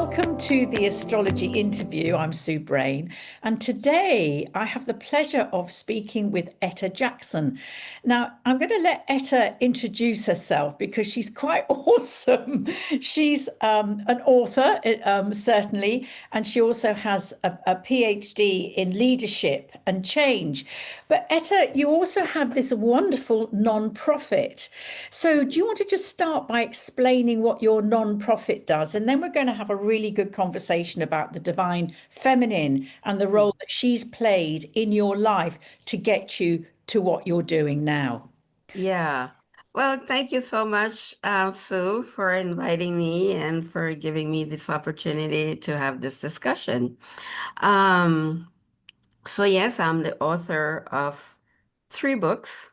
Welcome to the Astrology interview. I'm Sue Brain, and today I have the pleasure of speaking with Etta Jackson. Now, I'm going to let Etta introduce herself because she's quite awesome. She's an author, certainly, and she also has a PhD in leadership and change. But Etta, you also have this wonderful non-profit. So, do you want to just start by explaining what your non-profit does? And then we're going to have a really good conversation about the divine feminine and the role that she's played in your life to get you to what you're doing now. Yeah. Well, thank you so much, Sue, for inviting me and for giving me this opportunity to have this discussion. Um, so yes, I'm the author of 3 books,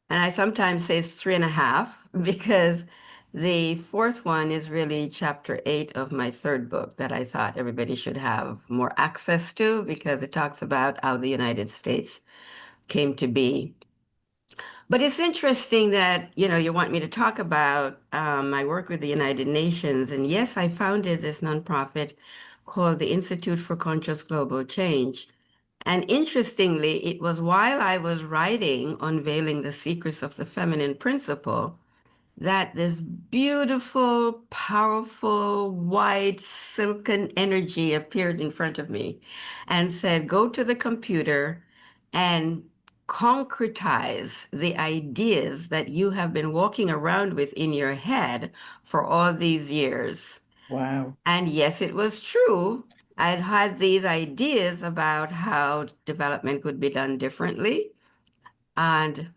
and I sometimes say it's 3.5 because the fourth one is really chapter 8 of my third book that I thought everybody should have more access to because it talks about how the United States came to be. But it's interesting that, you want me to talk about my work with the United Nations. And yes, I founded this nonprofit called the Institute for Conscious Global Change. And interestingly, it was while I was writing Unveiling the Secrets of the Feminine Principle that this beautiful, powerful, white, silken energy appeared in front of me and said, go to the computer and concretize the ideas that you have been walking around with in your head for all these years. Wow. And yes, it was true. I'd had these ideas about how development could be done differently. And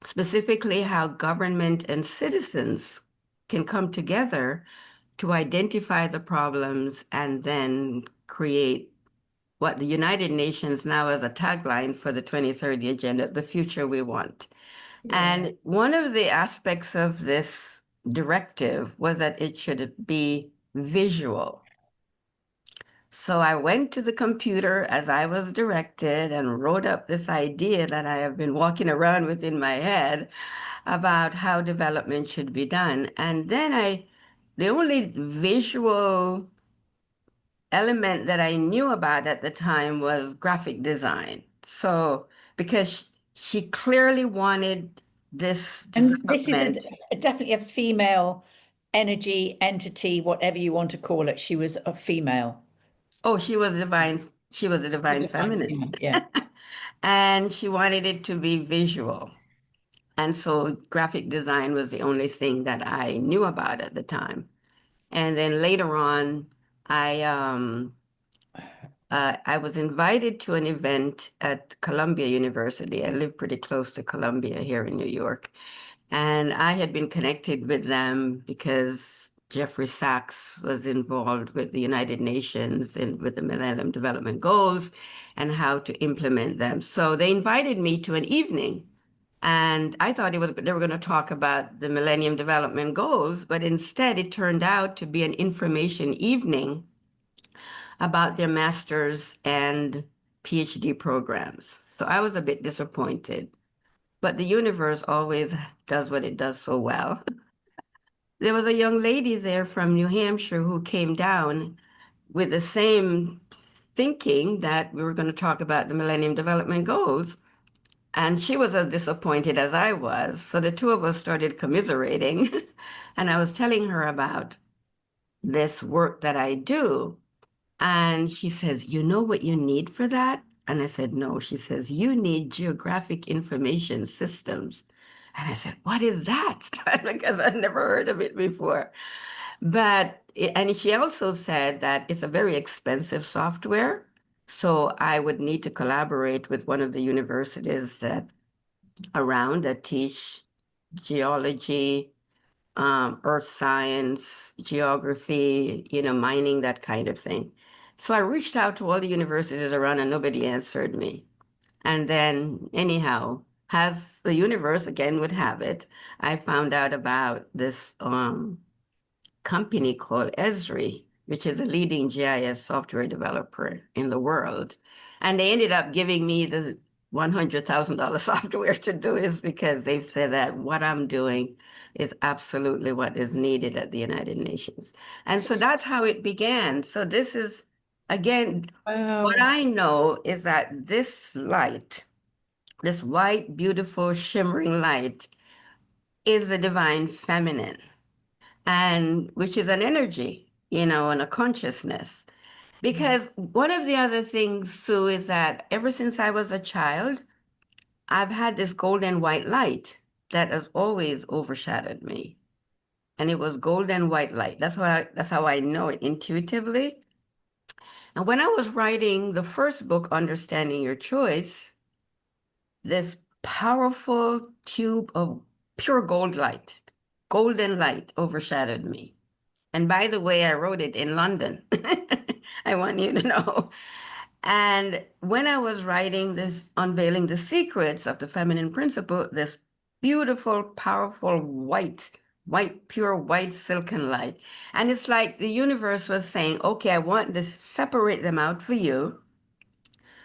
specifically how government and citizens can come together to identify the problems and then create what the United Nations now has a tagline for the 2030 agenda, the future we want. Yeah. And one of the aspects of this directive was that it should be visual. So I went to the computer as I was directed and wrote up this idea that I have been walking around with in my head about how development should be done. And then the only visual element that I knew about at the time was graphic design. So, because she clearly wanted this And this is development. definitely a female energy entity, whatever you want to call it. She was a female. Oh, she was a The divine divine feminine. female, yeah. And she wanted it to be visual. And so graphic design was the only thing that I knew about at the time. And then later on, I I was invited to an event at Columbia University. I live pretty close to Columbia here in New York. And I had been connected with them because Jeffrey Sachs was involved with the United Nations and with the Millennium Development Goals and how to implement them. So they invited me to an evening. And I thought they were going to talk about the Millennium Development Goals, but instead it turned out to be an information evening about their master's and PhD programs. So I was a bit disappointed, but the universe always does what it does so well. There was a young lady there from New Hampshire who came down with the same thinking that we were going to talk about the Millennium Development Goals. And she was as disappointed as I was. So the two of us started commiserating. And I was telling her about this work that I do. And she says, you know what you need for that? And I said, no. She says, you need geographic information systems. And I said, what is that? Because I'd never heard of it before. And she also said that it's a very expensive software. So I would need to collaborate with one of the universities that around that teach geology, earth science, geography, mining, that kind of thing. So I reached out to all the universities around and nobody answered me. And then, anyhow, as the universe again would have it, I found out about this company called Esri, which is a leading GIS software developer in the world. And they ended up giving me $100,000 software to do is because they've said that what I'm doing is absolutely what is needed at the United Nations. And so that's how it began. So this is, again, what Wow. I know is that this light, this white, beautiful, shimmering light, is the divine feminine, and which is an energy, and a consciousness. Because one of the other things, Sue, is that ever since I was a child, I've had this golden white light that has always overshadowed me. And it was golden white light. That's how I know it intuitively. And when I was writing the first book, Understanding Your Choice, this powerful tube of pure golden light overshadowed me. And by the way, I wrote it in London. I want you to know. And when I was writing this, Unveiling the Secrets of the Feminine Principle, this beautiful, powerful pure white silken light. And it's like the universe was saying, okay, I want to separate them out for you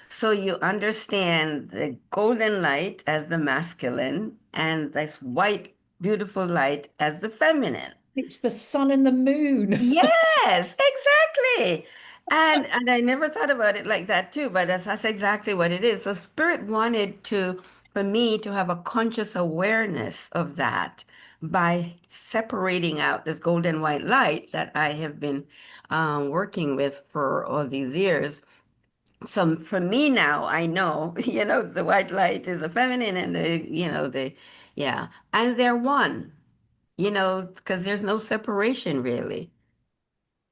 so you understand the golden light as the masculine and this white, beautiful light as the feminine. It's the sun and the moon. Yes, exactly. And I never thought about it like that too, but that's exactly what it is. So Spirit wanted to for me to have a conscious awareness of that by separating out this golden white light that I have been working with for all these years. So for me now, I know, the white light is a feminine and yeah, and they're one, because there's no separation really.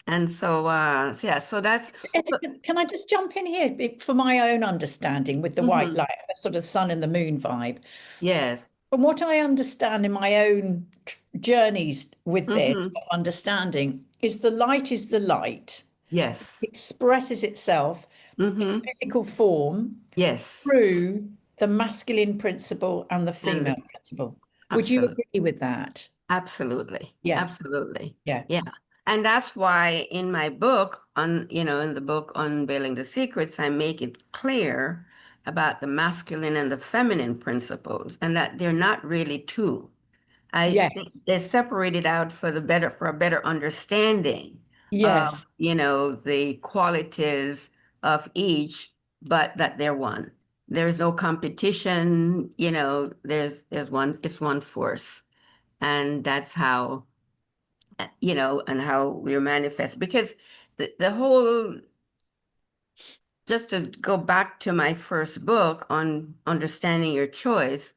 And yeah, so that's, Etta, can I just jump in here for my own understanding with the white mhm, light, the sort of sun and the moon vibe? yes, From what I understand in my own journeys with this hmm understanding, is the light yes, expresses itself in hmm physical form yes, through the masculine principle and the and female principle. Would you absolutely, agree with that? absolutely, Yeah, absolutely, yeah, yeah. And that's why in my book in the book Unveiling the Secrets, I make it clear about the masculine and the feminine principles and that they're not really two. I yeah, think they're separated out for a better understanding of, yes. the qualities of each, but that they're one. There's no competition, it's one force. And that's how, and how we manifest. Because the whole, just to go back to my first book on understanding your choice,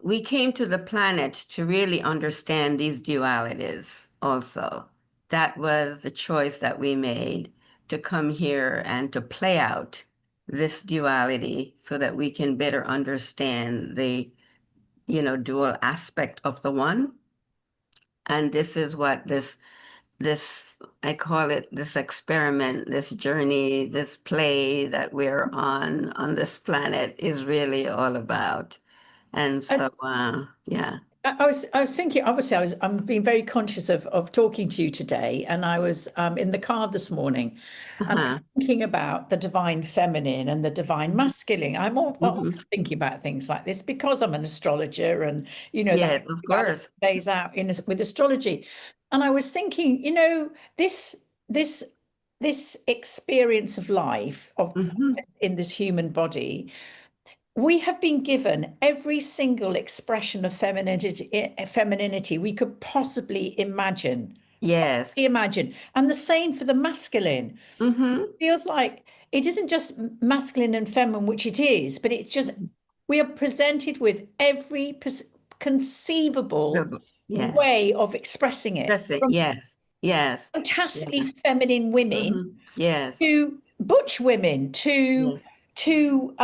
we came to the planet to really understand these dualities also. That was the choice that we made to come here and to play out this duality so that we can better understand the, dual aspect of the one. And this is what I call it this experiment, this journey, this play that we're on this planet is really all about. And And so, yeah. I was thinking, obviously, I'm being very conscious of talking to you today, and I was in the car this morning, and I was Uh-huh. thinking about the divine feminine and the divine masculine. I'm all hmm thinking about things like this because I'm an astrologer, and that's Yes, of about what course. plays out with astrology. And I was thinking, this this experience of life hmm in this human body, we have been given every single expression of femininity we could possibly imagine. Yes. Imagine. And the same for the masculine. hmm Feels like it isn't just masculine and feminine, which it is, but it's just we are presented with every conceivable Yeah. way of expressing it. That's it. From Yes. Yes. Yeah. fantastically feminine women Yes. to butch women Yes. to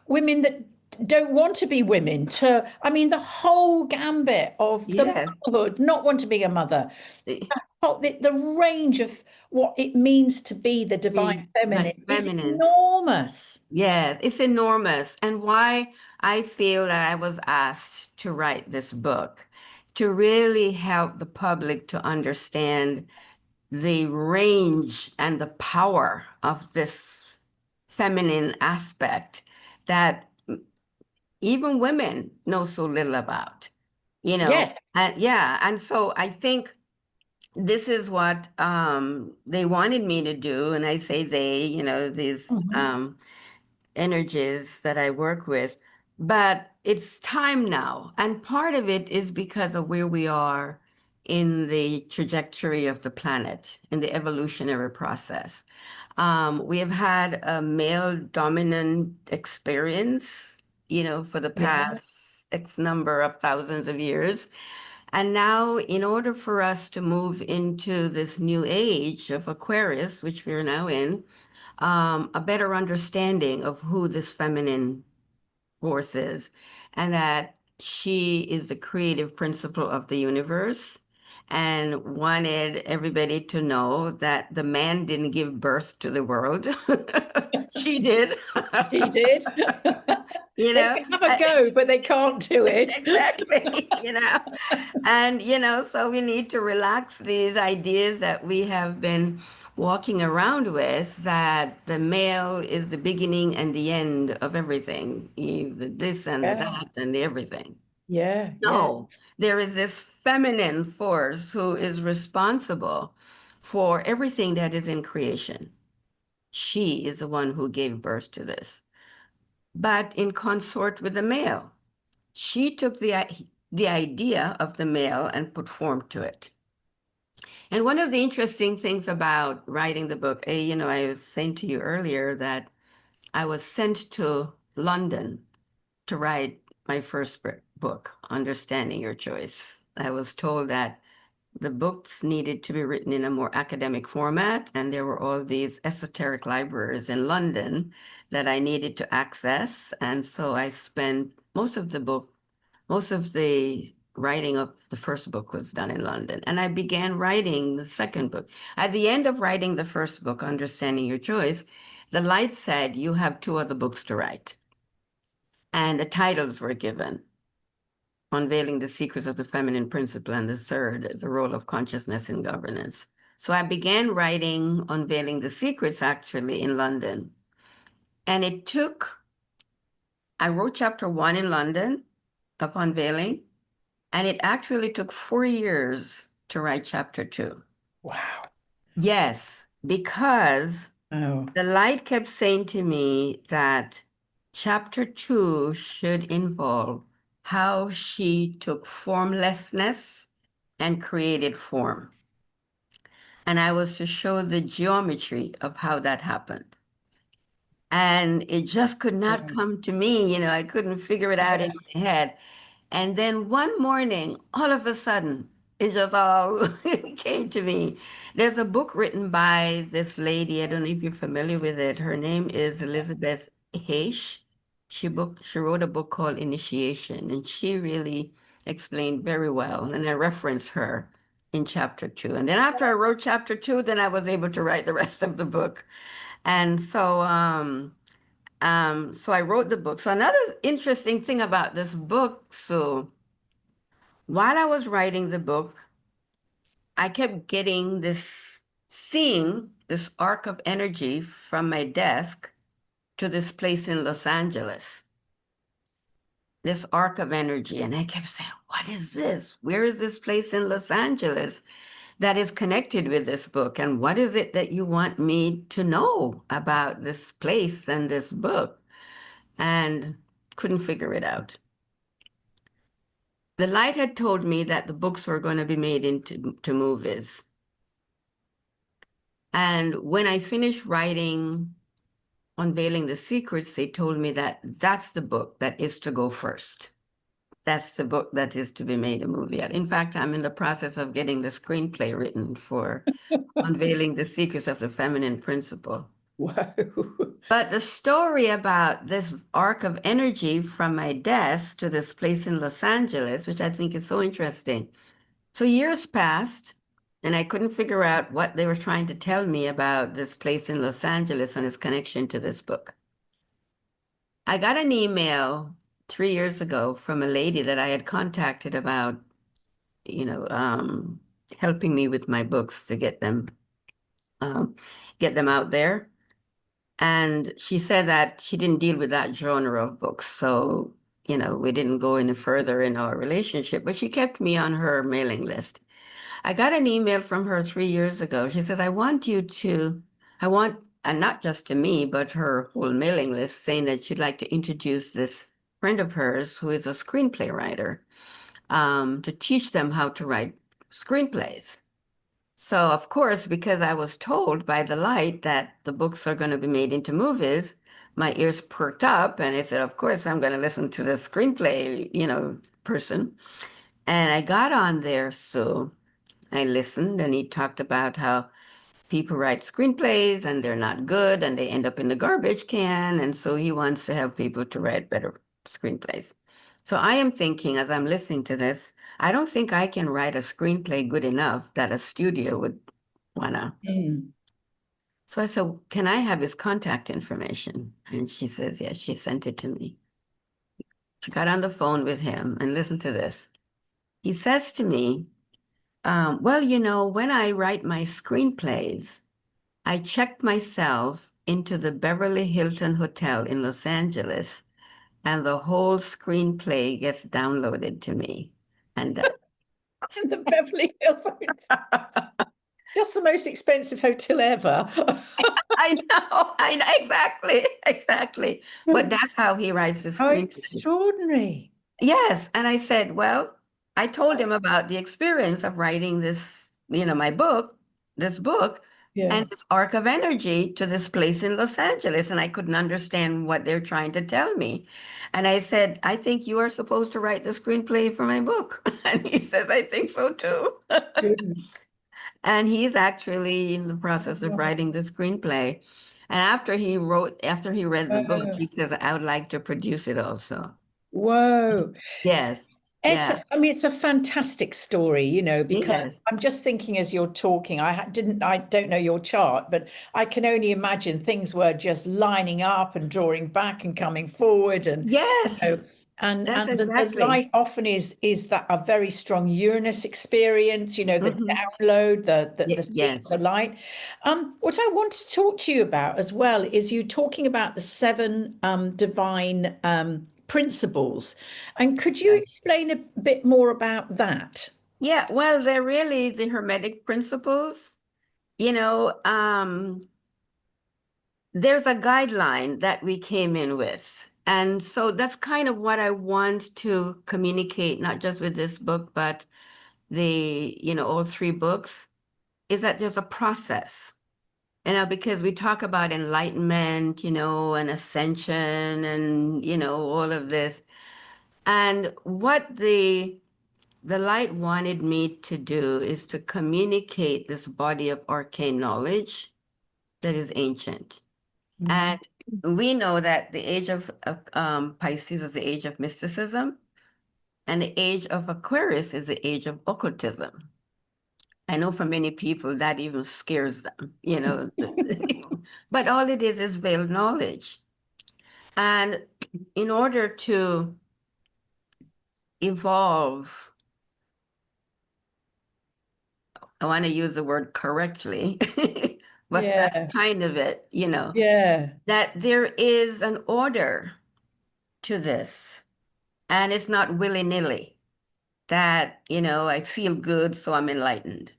women that don't want to be women to the whole gambit of the Yes. motherhood, not want to be a mother, The, the range of what it means to be the divine feminine is feminine. enormous. Yes, it's enormous. And why I feel that I was asked to write this book, to really help the public to understand the range and the power of this feminine aspect that even women know so little about, you know. Yeah. And yeah, and so I think this is what they wanted me to do, and I say they, these Mhm. energies that I work with. But it's time now. And part of it is because of where we are in the trajectory of the planet, in the evolutionary process. We have had a male dominant experience, for the Yeah. past X number of thousands of years. And now, in order for us to move into this new age of Aquarius, which we're now in, a better understanding of who this feminine force is, and that she is the creative principle of the universe, and wanted everybody to know that the man didn't give birth to the world. She did. She did. You They know, can have a go, but they can't do it. exactly, and, so we need to relax these ideas that we have been walking around with, that the male is the beginning and the end of everything, the this and the Yeah. that and the everything. Yeah. Yeah. No, there is this feminine force who is responsible for everything that is in creation. She is the one who gave birth to this, but in consort with the male. She took the idea of the male and put form to it. And one of the interesting things about writing the book, I was saying to you earlier that I was sent to London to write my first book, Understanding Your Choice. I was told that the books needed to be written in a more academic format, and there were all these esoteric libraries in London that I needed to access. And so I spent most of the writing of the first book was done in London. And I began writing the second book. At the end of writing the first book, Understanding Your Choice, the light said, you have two other books to write. And the titles were given: Unveiling the Secrets of the Feminine Principle, and the third, The Role of Consciousness in Governance. So I began writing Unveiling the Secrets actually in London. And I wrote chapter 1 in London of Unveiling, and it actually took 4 years to write chapter 2. Wow. Yes, because Oh, the light kept saying to me that chapter 2 should involve how she took formlessness and created form. And I was to show the geometry of how that happened. And it just could not yeah. come to me. I couldn't figure it out in Yeah. my head. And then one morning, all of a sudden, it just all came to me. There's a book written by this lady. I don't know if you're familiar with it. Her name is Elizabeth Heish. She wrote a book called Initiation, and she really explained very well. And I referenced her in chapter 2. And then after I wrote chapter 2, then I was able to write the rest of the book. And so I wrote the book. So another interesting thing about this book, so while I was writing the book, I kept seeing this arc of energy from my desk to this place in Los Angeles, this arc of energy. And I kept saying, what is this? Where is this place in Los Angeles that is connected with this book? And what is it that you want me to know about this place and this book? And couldn't figure it out. The light had told me that the books were going to be made into movies. And when I finished writing Unveiling the Secrets, they told me that that's the book that is to go first. That's the book that is to be made a movie. In fact, I'm in the process of getting the screenplay written for Unveiling the Secrets of the Feminine Principle. Whoa. But the story about this arc of energy from my desk to this place in Los Angeles, which I think is so interesting. So years passed, and I couldn't figure out what they were trying to tell me about this place in Los Angeles and its connection to this book. I got an email 3 years ago from a lady that I had contacted about, you know, um, helping me with my books to um, get them out there. And she said that she didn't deal with that genre of books. So we didn't go any further in our relationship, but she kept me on her mailing list. I got an email from her 3 years ago. She says, I want, and not just to me, but her whole mailing list, saying that she'd like to introduce this friend of hers who is a screenplay writer, to teach them how to write screenplays. So, of course, because I was told by the light that the books are going to be made into movies, my ears perked up and I said, of course, I'm going to listen to the screenplay, person. And I got on there, so I listened, and he talked about how people write screenplays and they're not good and they end up in the garbage can. And so he wants to help people to write better screenplays. So I am thinking, as I'm listening to this, I don't think I can write a screenplay good enough that a studio would wanna. Mm. So I said, can I have his contact information? And she says, yes, she sent it to me. I got on the phone with him and listen to this. He says to me, well, when I write my screenplays, I checked myself into the Beverly Hilton Hotel in Los Angeles, and the whole screenplay gets downloaded to me. And In the Beverly Hills. Just the most expensive hotel ever. I know, exactly, exactly. But that's how he writes the How screenplay. extraordinary. Yes, and I said, well, I told him about the experience of writing this, my book, this book, Yeah. and this arc of energy to this place in Los Angeles, and I couldn't understand what they're trying to tell me. And I said, I think you are supposed to write the screenplay for my book. And he says, I think so too. Goodness. And he's actually in the process of Wow. writing the screenplay. And after he read the book, he says, I would like to produce it also. Whoa. Yes. Yeah. Etta, I mean, it's a fantastic story, because Yes. I'm just thinking as you're talking, I don't know your chart, but I can only imagine things were just lining up and drawing back and coming forward, and Yes. know, and That's the exactly. light often is that a very strong Uranus experience, the Hmm. download, the seeing the Yes. light. What I want to talk to you about as well is you talking about the seven divine principles, and could you Right. explain a bit more about that? Yeah, well, they're really the Hermetic principles. You know, um, there's a guideline that we came in with. And so that's kind of what I want to communicate, not just with this book, but all three books, is that there's a process. Because we talk about enlightenment, and ascension and, all of this. And what the light wanted me to do is to communicate this body of arcane knowledge that is ancient. Mm. And we know that the age of Pisces is the age of mysticism, and the age of Aquarius is the age of occultism. I know for many people that even scares them. But all it is veiled knowledge. And in order to evolve, I want to use the word correctly, but that's Yeah, kind of it, yeah. that there is an order to this, and it's not willy-nilly. That, I feel good, so I'm enlightened,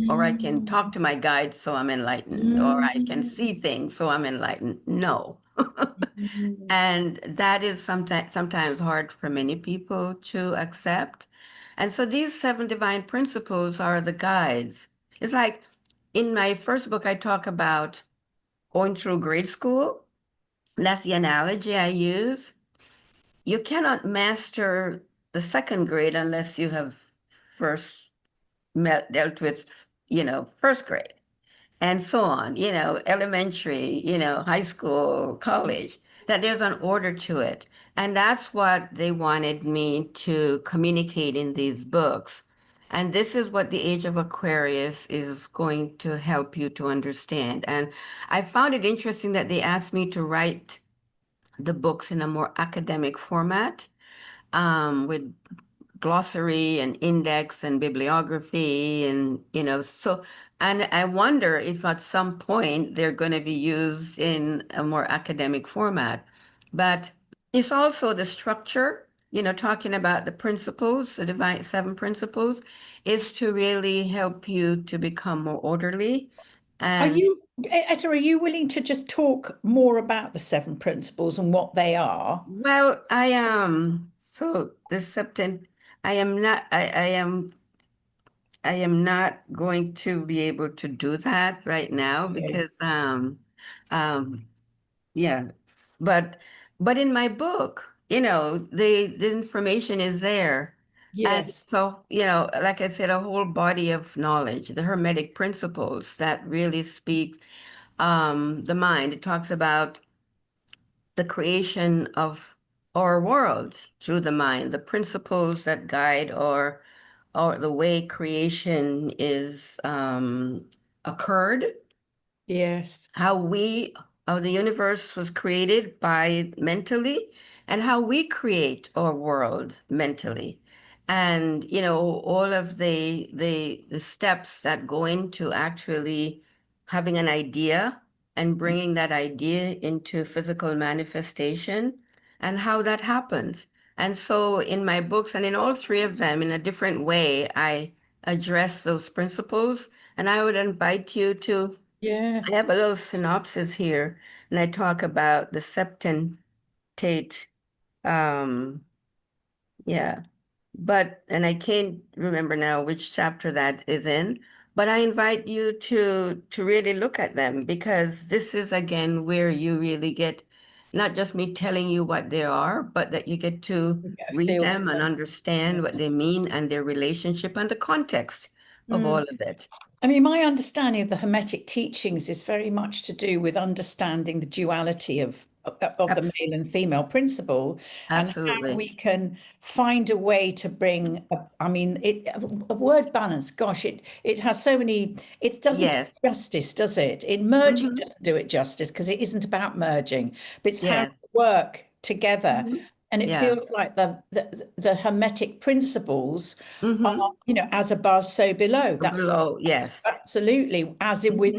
or I can talk Mm. to my guides, so I'm enlightened, or I can Mm. see things, so I'm enlightened. No. Mm. And that is sometimes hard for many people to accept. And so these seven divine principles are the guides. It's like in my first book, I talk about going through grade school. That's the analogy I use. You cannot master the second grade unless you have first dealt with, first grade and so on, elementary, high school, college, that there's an order to it. And that's what they wanted me to communicate in these books. And this is what the Age of Aquarius is going to help you to understand. And I found it interesting that they asked me to write the books in a more academic format, with glossary and index and bibliography and so, and I wonder if at some point they're going to be used in a more academic format. But It's also the structure, talking about the principles, the divine seven principles, is to really help you to become more orderly. Are And you, Etta, are you willing to just talk more about the seven principles and what they are? well, I am so the septent, I am not, I am not going to be able to do that right now Okay. because um yeah, but in my book, the information is there. And Yes, so, like I said, a whole body of knowledge, the Hermetic principles that really speaks the mind. It talks about the creation of our world through the mind, the principles that guide or the way creation is occurred, yes, how how the universe was created by mentally, and how we create our world mentally. And, all of the steps that go into actually having an idea and bringing that idea into physical manifestation and how that happens. And so in my books and in all three of them, in a different way, I address those principles. And I would invite you to yeah. I have a little synopsis here, and I talk about the septentate. Um, yeah, and I can't remember now which chapter that is in, but I invite you to really look at them because this is again where you really get not just me telling you what they are, but that you get to You get a read feel for them and them. understand what they mean and their relationship and the context of all Mm. of it. I mean, my understanding of the Hermetic teachings is very much to do with understanding the duality of the Abs male and female principle and how Absolutely. we can find a way to bring, I mean, a word balance, gosh, it has so many, it doesn't do Yes. it justice, does it? In merging Hmm. doesn't do it justice because it isn't about merging, but it's how Yes. to work together. Mhm. And it Yeah. feels like the Hermetic principles are, Hmm. as above, so below. That's Below, yes. absolutely, as in Hmm.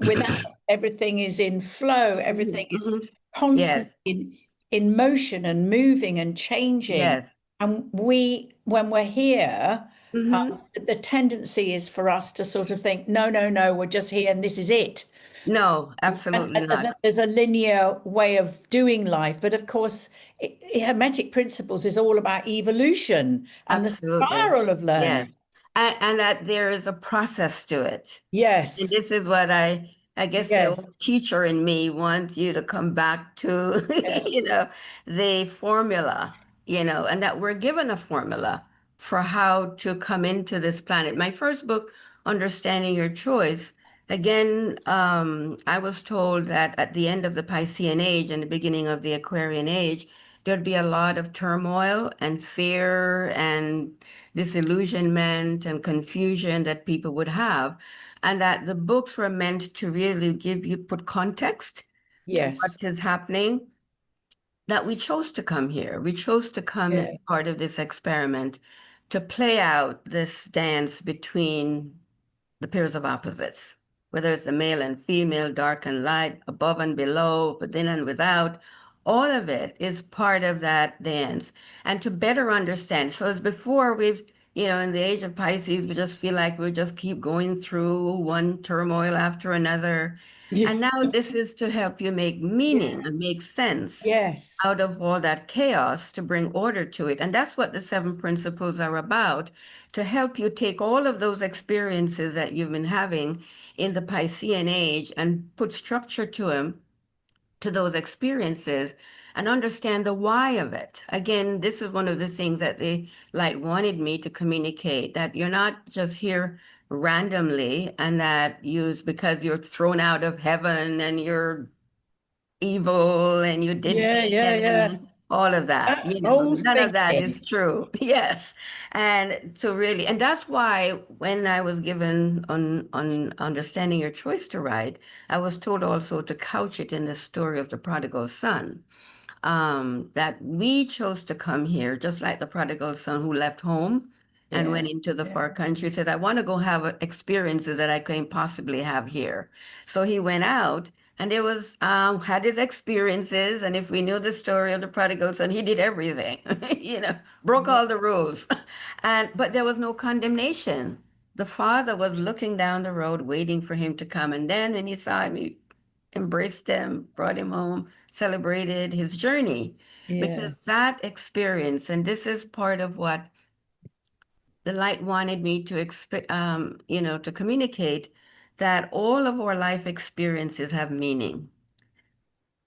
without, everything is in flow, Hmm. everything is Hmm. constantly Yes. in motion and moving and changing. Yes. And when we're here, Hmm. the tendency is for us to sort of think, no, no, no, we're just here and this is it. No, absolutely And not. that there's a linear way of doing life. But of course, Hermetic principles is all about evolution and the Absolutely. spiral of learning. Yes. And that there is a process to it. And Yes, this is what I guess the yes, old teacher in me wants you to come back to, yes, the formula, and that we're given a formula for how to come into this planet. My first book, Understanding Your Choice, again, I was told that at the end of the Piscean age and the beginning of the Aquarian age, there'd be a lot of turmoil and fear and disillusionment and confusion that people would have and that the books were meant to really put context to what yes, is happening, that we chose to come here. We chose to come as yeah, part of this experiment to play out this dance between the pairs of opposites, whether it's a male and female, dark and light, above and below, within and without, all of it is part of that dance. And to better understand, so as before in the age of Pisces, we just feel like we just keep going through one turmoil after another. yeah, And now this is to help you make meaning yeah, and make sense yes, out of all that chaos to bring order to it. And that's what the seven principles are about, to help you take all of those experiences that you've been having in the Piscean age and put structure to them, to those experiences, and understand the why of it. Again, this is one of the things that the light wanted me to communicate, that you're not just here randomly and that because you're thrown out of heaven and you're evil and you did yeah, yeah, bad yeah. and all of that. That's old None of that is thinking. true. Yes. And so really, and that's why when I was given on understanding your choice to write, I was told also to couch it in the story of the prodigal son. That we chose to come here, just like the prodigal son who left home and Yeah, went into the yeah, far country, said, I want to go have experiences that I can possibly have here. So he went out and there was had his experiences, and if we knew the story of the prodigal son, he did everything, broke Yeah. all the rules. And but there was no condemnation. The father was looking down the road, waiting for him to come. And then when he saw him, he embraced him, brought him home, celebrated his journey. Yeah. Because that experience, and this is part of what the light wanted me to to communicate, that all of our life experiences have meaning.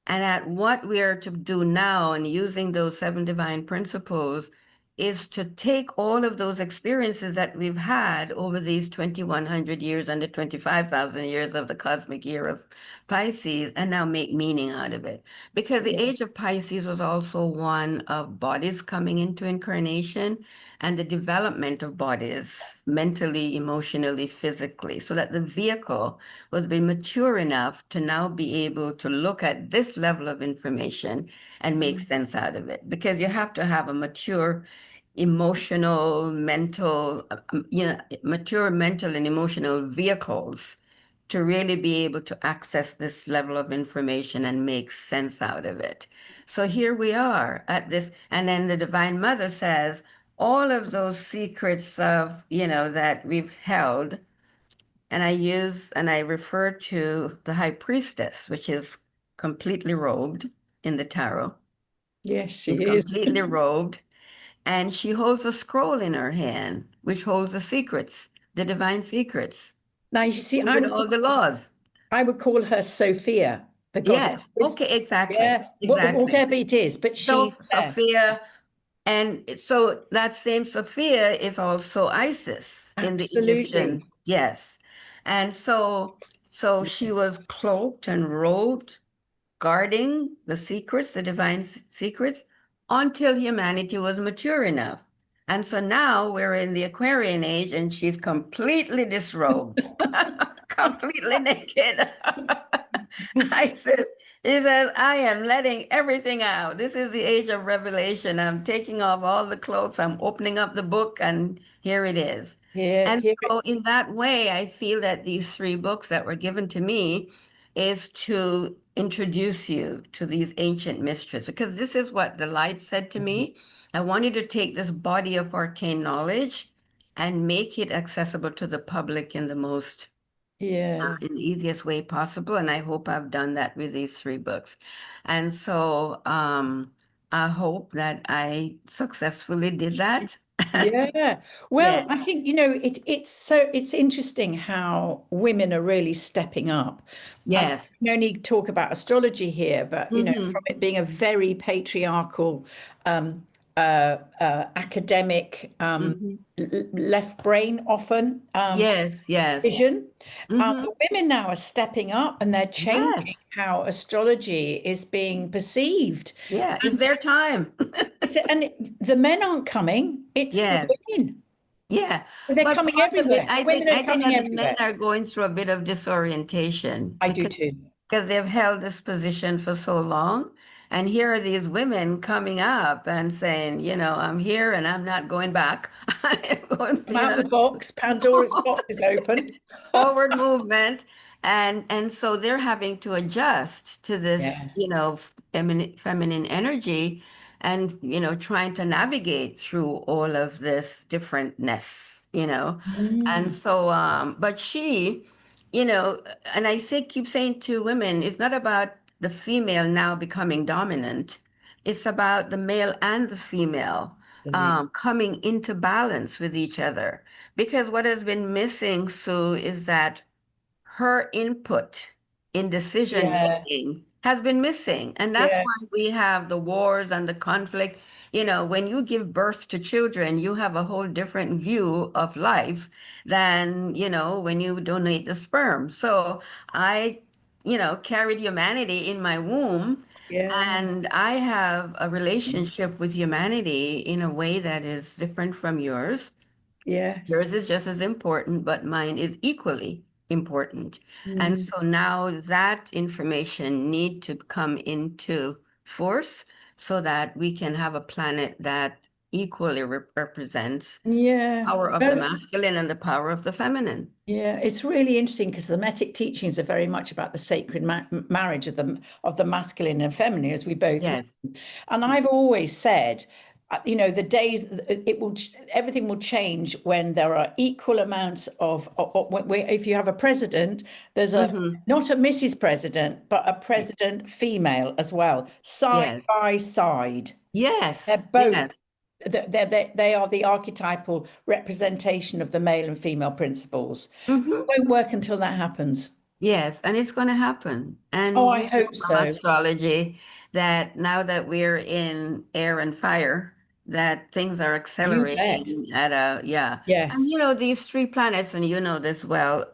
And that what we are to do now in using those seven divine principles is to take all of those experiences that we've had over these 2,100 years and the 25,000 years of the cosmic year of Pisces and now make meaning out of it. Because the Yeah. age of Pisces was also one of bodies coming into incarnation and the development of bodies mentally, emotionally, physically, so that the vehicle was being mature enough to now be able to look at this level of information and make Mm. sense out of it. Because you have to have a mature emotional, mental, mature mental and emotional vehicles to really be able to access this level of information and make sense out of it. So here we are at this, and then the Divine Mother says, all of those secrets of, that we've held, and I refer to the High Priestess, which is completely robed in the tarot, Yes, she and is. completely robed, and she holds a scroll in her hand, which holds the secrets, the divine secrets, Now you see, with all the laws. I would call her Sophia, the goddess Yes. of wisdom. Okay, exactly. Yeah, Exactly. whatever it is, but So she, yeah, Sophia, and so that same Sophia is also Isis in the absolutely. Egyptian. Yes. And so she was cloaked and robed, guarding the secrets, the divine secrets, until humanity was mature enough. And so now we're in the Aquarian age and she's completely disrobed, completely naked. Isis, he says, I am letting everything out. This is the age of revelation. I'm taking off all the clothes, I'm opening up the book, and here it is. Here, And here so, it, in that way, I feel that these three books that were given to me is to introduce you to these ancient mysteries, because this is what the light said to me. I wanted to take this body of arcane knowledge and make it accessible to the public in the most yeah. in the easiest way possible. And I hope I've done that with these three books. And so I hope that I successfully did that. Yeah. Well, Yeah. I think, it's interesting how women are really stepping up. Yes. No need to talk about astrology here, but from Hmm. it being a very patriarchal, um, academic, Hmm. left brain often, Yes. Yes. vision. Hmm. The women now are stepping up and they're changing Yes. how astrology is being perceived. Yeah. It's their time. The men aren't coming, it's the Yes. women. Yeah. They're But coming part of it, everywhere. The women are I think coming that the men everywhere. are going through a bit of disorientation I do too. because they've held this position for so long. And here are these women coming up and saying, I'm here and I'm not going back. I'm going, Come out the box. Pandora's box is open. forward movement. And so they're having to adjust to this, Yes. feminine energy and, trying to navigate through all of this differentness. And Mm. so, but she, you know, and keep saying to women, it's not about the female now becoming dominant. It's about the male and the female Absolutely. coming into balance with each other. Because what has been missing, Sue, is that her input in decision Yeah. making has been missing. And that's Yeah. why we have the wars and the conflict. When you give birth to children, you have a whole different view of life than, when you donate the sperm. So I, carried humanity in my womb. Yeah. And I have a relationship with humanity in a way that is different from yours. Yes. Yours is just as important, but mine is equally important. And Mm. so now that information need to come into force so that we can have a planet that equally represents Yeah. power of the Well, masculine and the power of the feminine. yeah, it's really interesting because the Metic teachings are very much about the sacred marriage of the masculine and feminine, as we both know. Yes. And I've always said, the days everything will change when there are equal amounts if you have a president, there's a Hmm. not a Mrs. President, but a president female as well, side Yes. by side. They're Yes. both Yes. they are the archetypal representation of the male and female principles. Hmm. It won't work until that happens. Yes, and it's going to happen. Oh, And I you know hope from so. astrology that now that we're in air and fire, that things are You bet. accelerating at a, yeah. And Yes. you know, these three planets, and you know this well,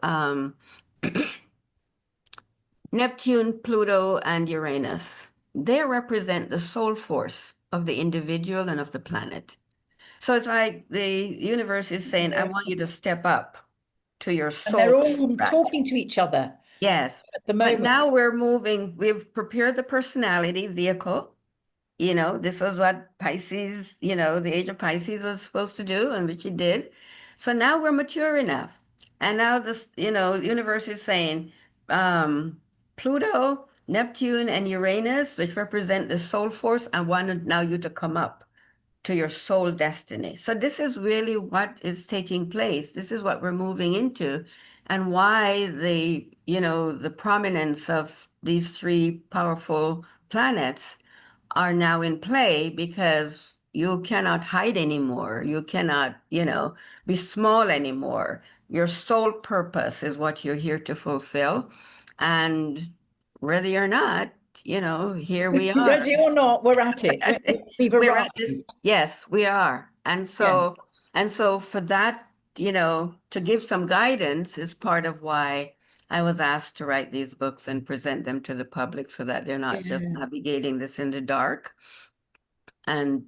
Neptune, Pluto, and Uranus, they represent the soul force of the individual and of the planet. So it's like the universe is saying, I Yeah. want you to step up to your And they're soul all contract. talking to each other Yes. at the But moment. now we're moving, we've prepared the personality vehicle. You know, this was what Pisces, you know, the age of Pisces was supposed to do, and which it did. So now we're mature enough. And now this, you know, universe is saying, um, Pluto, Neptune, and Uranus, which represent the soul force, I want now you to come up to your soul destiny. So this is really what is taking place. This is what we're moving into, and why the prominence of these three powerful planets are now in play, because you cannot hide anymore. You cannot, be small anymore. Your sole purpose is what you're here to fulfill. And whether you're not, here we are. Ready or not, we're at it. We've We're at this, arrived. yes, we are. Yeah. And so for that, to give some guidance is part of why I was asked to write these books and present them to the public so that they're not just Yeah. navigating this in the dark. And,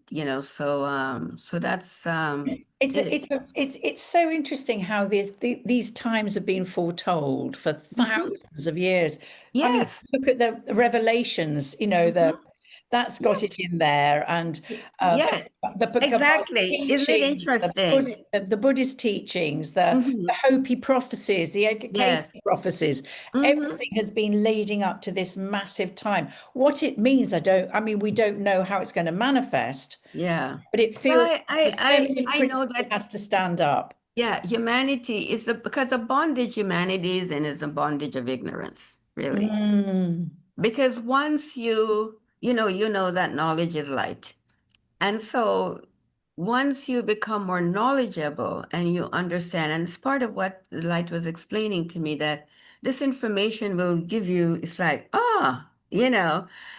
so that's it. It's so interesting how these times have been foretold for Mhm. thousands of years. I mean, Yes. look at the Revelations, Mhm. that's got Yes. it in there, and Yeah, the Kabbalah exactly. Isn't it teachings, interesting? The Buddhist teachings, the Hmm. Hopi prophecies, the Yes. Akkadian prophecies, Hmm. everything has been leading up to this massive time. What it means, I mean, we don't know how it's going to manifest, Yeah. but it Well, feels the feminine I know principle that. has to stand up. Yeah, humanity is because the bondage humanity is in is a bondage of ignorance, really. Mm, Because once you know that knowledge is light. And so once you become more knowledgeable and you understand, and it's part of what the light was explaining to me, that this information will give you, it's like,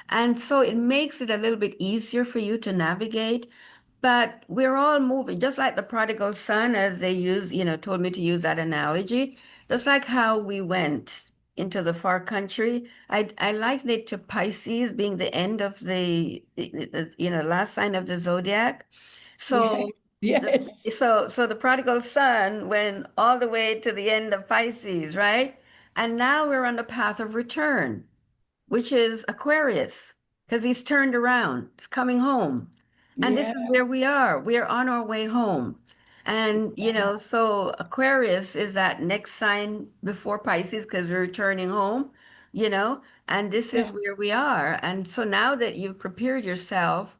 and so it makes it a little bit easier for you to navigate. But we're all moving, just like the prodigal son, as they told me to use that analogy. That's like how we went into the far country. I liken it to Pisces being the end of the last sign of the zodiac. yeah. So the Yes. so the prodigal son went all the way to the end of Pisces, right? And now we're on the path of return, which is Aquarius, because he's turned around, he's coming home. And this Yeah. is where we are. We are on our way home. And, so Aquarius is that next sign before Pisces, because we're returning home, and this is Yeah. where we are. And so now that you've prepared yourself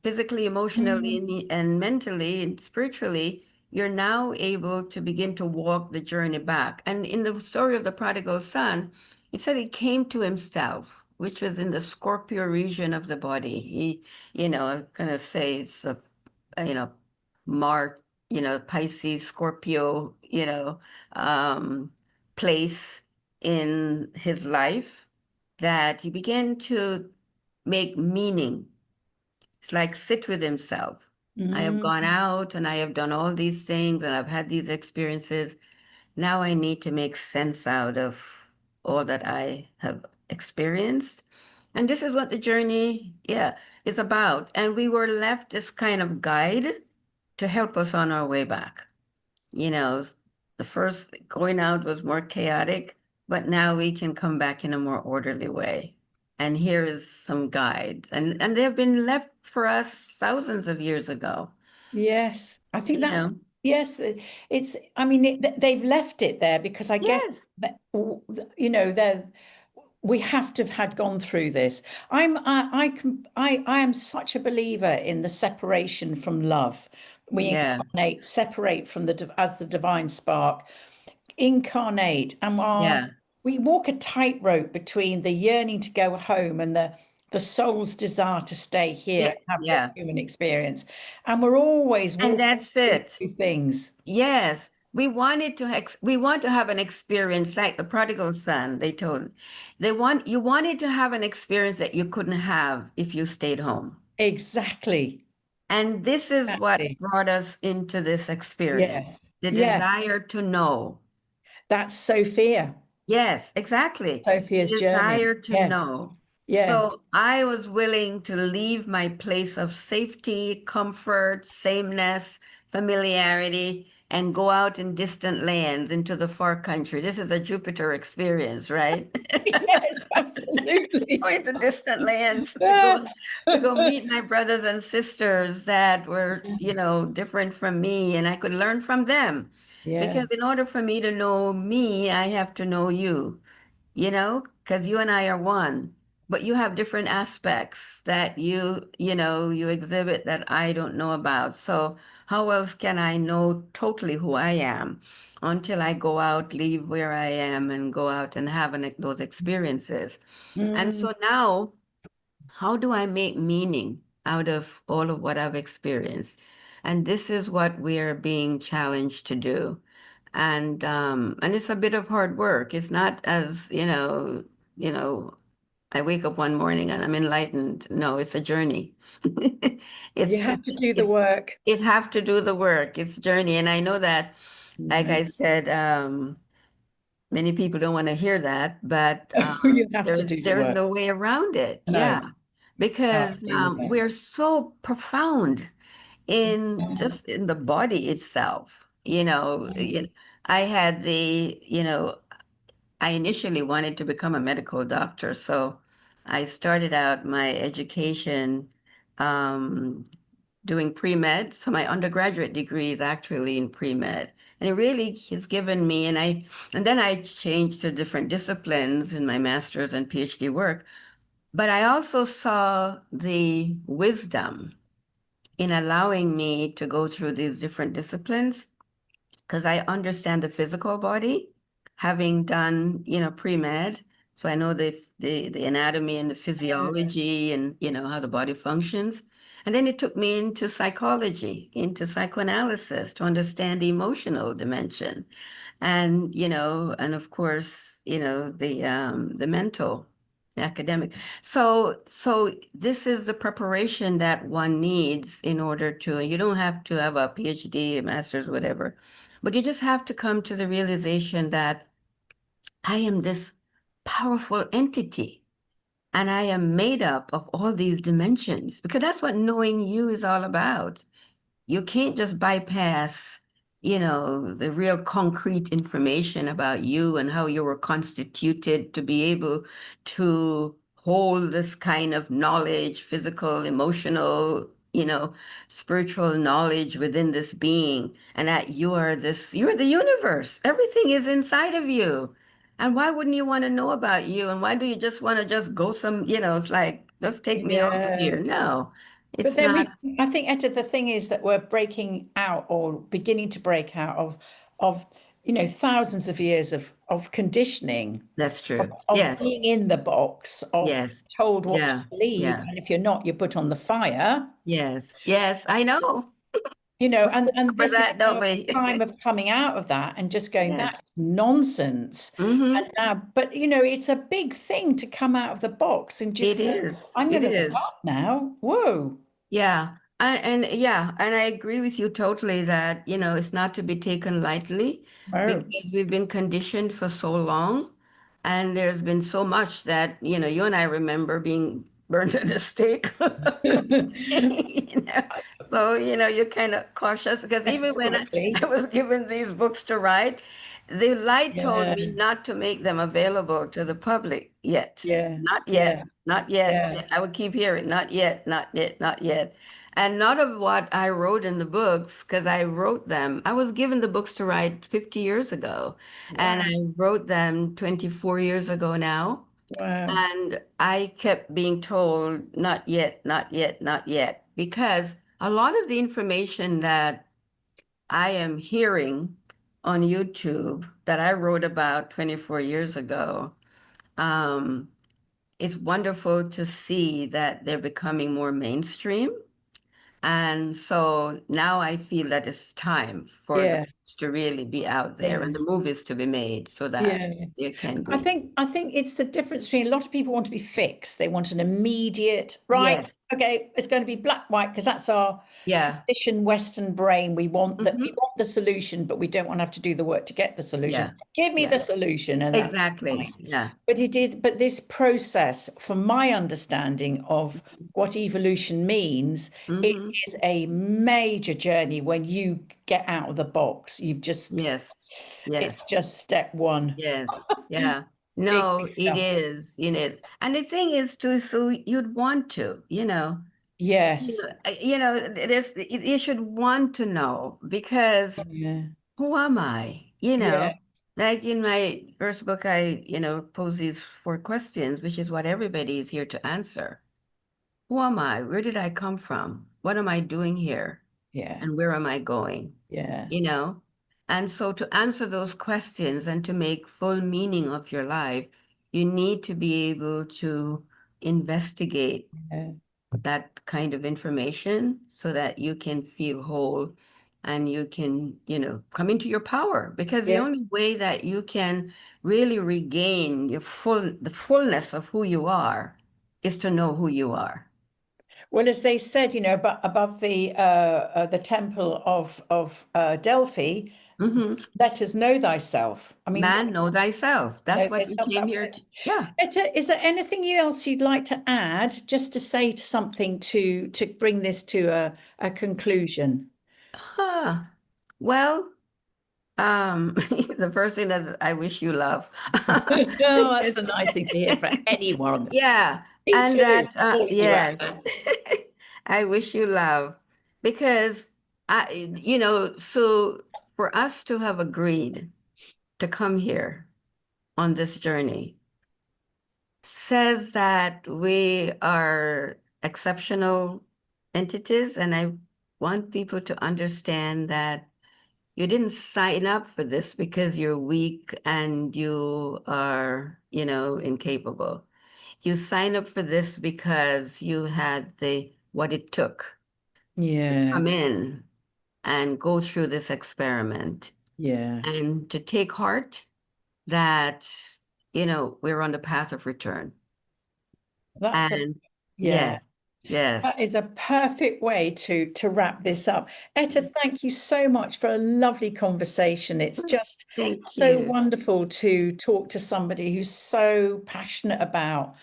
physically, emotionally, Mm, and mentally and spiritually, you're now able to begin to walk the journey back. And in the story of the prodigal son, it said he came to himself, which was in the Scorpio region of the body. I'm gonna say it's you know, Mark, Pisces, Scorpio, um, place in his life, that he began to make meaning. It's like sit with himself. I have mm, gone out and I have done all these things and I've had these experiences. Now I need to make sense out of all that I have experienced. And this is what the journey, yeah, is about. And we were left this kind of guide to help us on our way back. You know, the first going out was more chaotic, but now we can come back in a more orderly way. And here is some guides. And they've been left for us thousands of years ago. Yes, I think you that's know? yes. It's. I mean, they've left it there because I guess Yes. that, they're. We have to have had gone through this. I am such a believer in the separation from love. We Yeah. incarnate, separate from as the divine spark, incarnate, and Yeah. we walk a tightrope between the yearning to go home and the soul's desire to stay here Yeah. and have the Yeah. human experience. And we're always And walking that's these it. two things. Yes. We want to have an experience like the prodigal son, they told. You wanted to have an experience that you couldn't have if you stayed home. Exactly. And this is what Exactly. brought us into this experience, Yes. the Yes. desire to know. That's Sophia. Yes, exactly. The Sophia's journey. desire to Yes. know. Yeah. So I was willing to leave my place of safety, comfort, sameness, familiarity, and go out in distant lands into the far country. This is a Jupiter experience, right? Yes, absolutely. Going to distant lands Yeah. to go meet my brothers and sisters that were, different from me, and I could learn from them. Yeah. Because in order for me to know me, I have to know you, because you and I are one. But you have different aspects that you exhibit that I don't know about. So how else can I know totally who I am until I go out, leave where I am, and go out and have those experiences? And Mm, so now, how do I make meaning out of all of what I've experienced? And this is what we are being challenged to do. And it's a bit of hard work. It's not as, I wake up one morning and I'm enlightened. No, it's a journey. you It's have it's to do the it's work. it have to do the work. It's journey. And I know that, like Yeah. I said, many people don't want to hear that, but You have there to is do the there is work. no way around it. No, Yeah, because absolutely not. we're so profound in Yeah. just in the body itself. I had I initially wanted to become a medical doctor, so I started out my education um, doing pre-med. So my undergraduate degree is actually in pre-med. And it really has given me, and then I changed to different disciplines in my master's and PhD work. But I also saw the wisdom in allowing me to go through these different disciplines because I understand the physical body, having done, pre-med. So I know the anatomy and the physiology and, how the body functions. And then it took me into psychology, into psychoanalysis to understand the emotional dimension. And, and of course, the mental, the academic. So this is the preparation that one needs in order to, you don't have to have a PhD, a master's, whatever, but you just have to come to the realization that I am this powerful entity and I am made up of all these dimensions because that's what knowing you is all about. You can't just bypass, the real concrete information about you and how you were constituted to be able to hold this kind of knowledge, physical, emotional, spiritual knowledge within this being, and that you're the universe. Everything is inside of you. And why wouldn't you want to know about you? And why do you just want to just go it's like, just take me off of Yeah. here. No, But it's then not. I think, Etta, the thing is that we're breaking out or beginning to break out of, thousands of years of conditioning, That's true. of Yes. being in the box, of Yes. told what to Yeah. believe. Yeah. And if you're not, you're put on the fire, Yes. Yes. I know. We and remember this is that, don't our we? time of coming out of that and just going, Yes. that's nonsense. Hmm. And now, but it's a big thing to come out of the box and just It go, is. I'm going It to look is. up now. Whoa. Yeah. And I agree with you totally that, it's not to be taken lightly Oh. because we've been conditioned for so long. And there's been so much that, you and I remember being burned at the stake. You know? So, you're kind of cautious because even when I Metaphorically. was given these books to write, the light told Yeah, me not to make them available to the public yet. yeah, Not yet, yeah, not yet. yeah. I would keep hearing, not yet, not yet, not yet. And none of what I wrote in the books, because I wrote them, I was given the books to write 50 years ago, and Wow. I wrote them 24 years ago now. Wow. And I kept being told, not yet, not yet, not yet, because a lot of the information that I am hearing on YouTube that I wrote about 24 years ago, um, it's wonderful to see that they're becoming more mainstream. And so now I feel that it's time for the Yeah. books to really be out there and Yeah. the movies to be made so that Yeah. there can I be. think I think it's the difference between a lot of people want to be fixed. They want an immediate, right? Yes. Okay, it's going to be black, white, because that's our Yeah. tradition Western brain. We want that we Hmm. want the solution, but we don't want to have to do the work to get the solution. Yeah. Give me Yeah. the solution, and that's Exactly. fine. Yeah. But this process, from my understanding of what evolution means, it Hmm. is a major journey when you get out of the box. Yes. It's Yes. just step one. Yes. Yeah. Big, No, big it stuff. is. It is. And the thing is too, so you'd want to, Yes. you should want to know because Yeah. who am I? Yeah. Like in my first book, I, pose these 4 questions, which is what everybody is here to answer. Who am I? Where did I come from? What am I doing here? Yeah. And where am I going? Yeah. You know? And so to answer those questions and to make full meaning of your life, you need to be able to investigate Yeah. that kind of information so that you can feel whole and you can, come into your power because the Yeah. only way that you can really regain the fullness of who you are is to know who you are. Well, as they said, but above the temple of Delphi, Hmm. let us know thyself. I mean, Man, know thyself. know That's what we thyself. came here to. Yeah. Etta, is there anything else you'd like to add, just to say something to bring this to a conclusion? Ah, well, the first thing that I wish you love. Oh, that's a nice thing to hear for anyone. Yeah, Me and too, that calling you yes, out. I wish you love because so for us to have agreed to come here on this journey says that we are exceptional entities, and I want people to understand that you didn't sign up for this because you're weak and you are, incapable. You signed up for this because you had the what it took to Yeah, come in and go through this experiment yeah. and to take heart that, we're on the path of return. That's a And yeah. yes, That yes. is a perfect way to wrap this up. Etta, thank you so much for a lovely conversation. It's just Thank so you. wonderful to talk to somebody who's so passionate about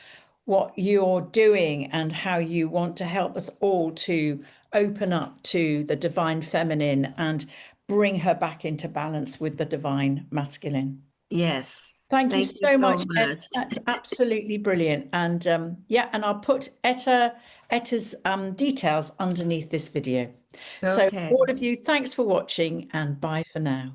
what you're doing and how you want to help us all to open up to the divine feminine and bring her back into balance with the divine masculine. Yes. Thank you Thank you so so much, Ed. much. That's absolutely brilliant. And yeah, and I'll put Etta's details underneath this video. So Okay. all of you, thanks for watching and bye for now.